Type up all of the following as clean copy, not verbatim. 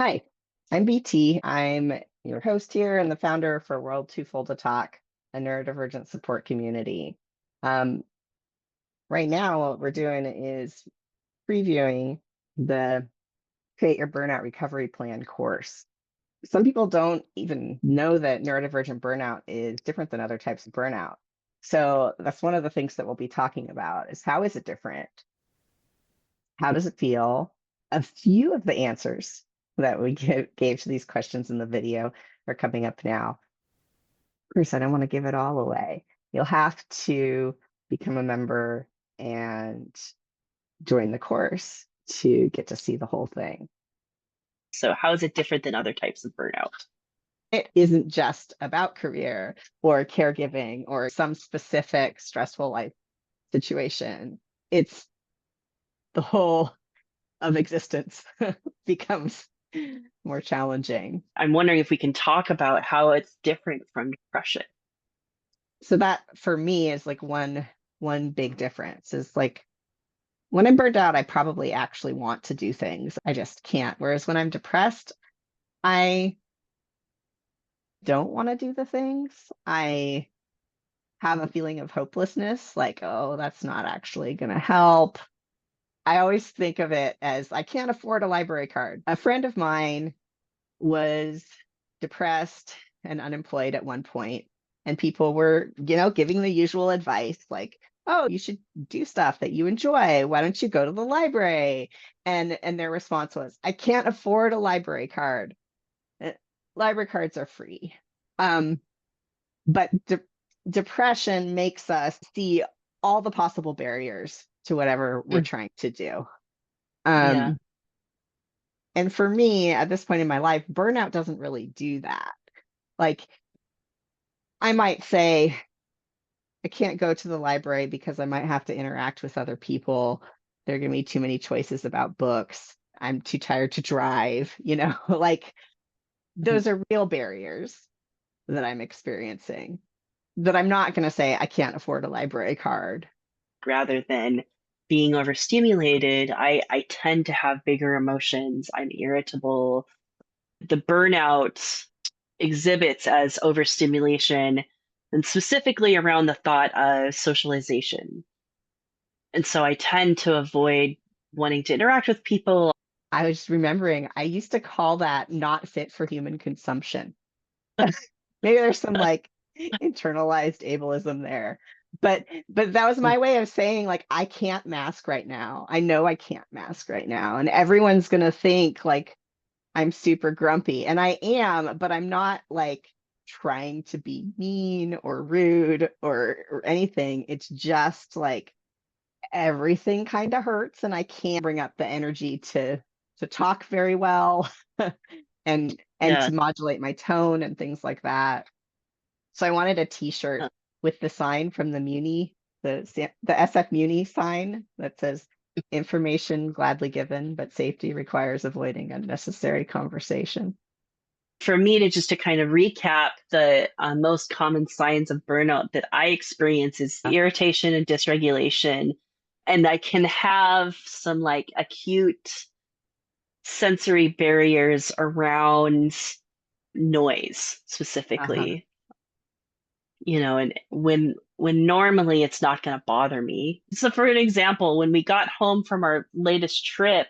Hi, I'm BT. I'm your host here and the founder for World Too Full to Talk, a neurodivergent support community. Um, right now, what we're doing is previewing the Create Your Burnout Recovery Plan course. Some people don't even know that neurodivergent burnout is different than other types of burnout. So that's one of the things that we'll be talking about is how is it different? How does it feel? A few of the answers that we gave to these questions in the video are coming up now. Of course, I don't want to give it all away. You'll have to become a member and join the course to get to see the whole thing. So how is it different than other types of burnout? It isn't just about career or caregiving or some specific stressful life situation. It's the whole of existence becomes more challenging. I'm wondering if we can talk about how it's different from depression. So that for me is like one big difference is like when I'm burned out, I probably actually want to do things. I just can't. Whereas when I'm depressed, I don't want to do the things. I have a feeling of hopelessness, like, oh, that's not actually going to help. I always think of it as I can't afford a library card. A friend of mine was depressed and unemployed at one point, and people were, giving the usual advice like, "Oh, you should do stuff that you enjoy. Why don't you go to the library?" And their response was, "I can't afford a library card. Uh, Library cards are free." Um, but depression makes us see all the possible barriers to whatever we're Mm. trying to do. Yeah. Um, and for me, at this point in my life, burnout doesn't really do that. Like, I might say, I can't go to the library because I might have to interact with other people. There are going to be too many choices about books. I'm too tired to drive, like Mhm. those are real barriers that I'm experiencing that I'm not going to say I can't afford a library card. Rather than being overstimulated, I tend to have bigger emotions. I'm irritable. The burnout exhibits as overstimulation, and specifically around the thought of socialization. And so I tend to avoid wanting to interact with people. I was remembering I used to call that not fit for human consumption. Maybe there's some like internalized ableism there. But that was my way of saying like I can't mask right now. I know I can't mask right now. And everyone's gonna think like I'm super grumpy. And I am, but I'm not like trying to be mean or rude or anything. It's just like everything kind of hurts and I can't bring up the energy to talk very well and Yeah. to modulate my tone and things like that. So I wanted a t-shirt with the sign from the Muni, the SF Muni sign that says information gladly given, but safety requires avoiding unnecessary conversation. For me to kind of recap the most common signs of burnout that I experience is irritation and dysregulation. And I can have some like acute sensory barriers around noise Uh-huh. specifically, and when normally it's not going to bother me. So for an example, when we got home from our latest trip,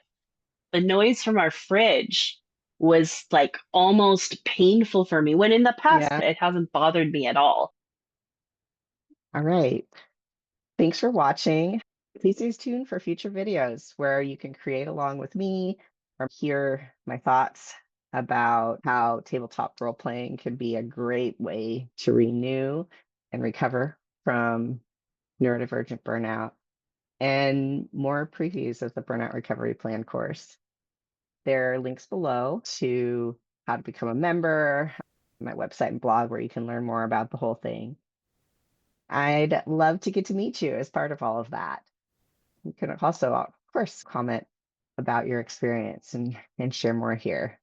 the noise from our fridge was like almost painful for me when in the past Yeah. it hasn't bothered me at all. All right. Thanks for watching. Please stay tuned for future videos where you can create along with me or hear my thoughts about how tabletop role playing can be a great way to renew and recover from neurodivergent burnout, and more previews of the Burnout Recovery Plan course. There are links below to how to become a member, my website and blog where you can learn more about the whole thing. I'd love to get to meet you as part of all of that. You can also, of course, comment about your experience and share more here.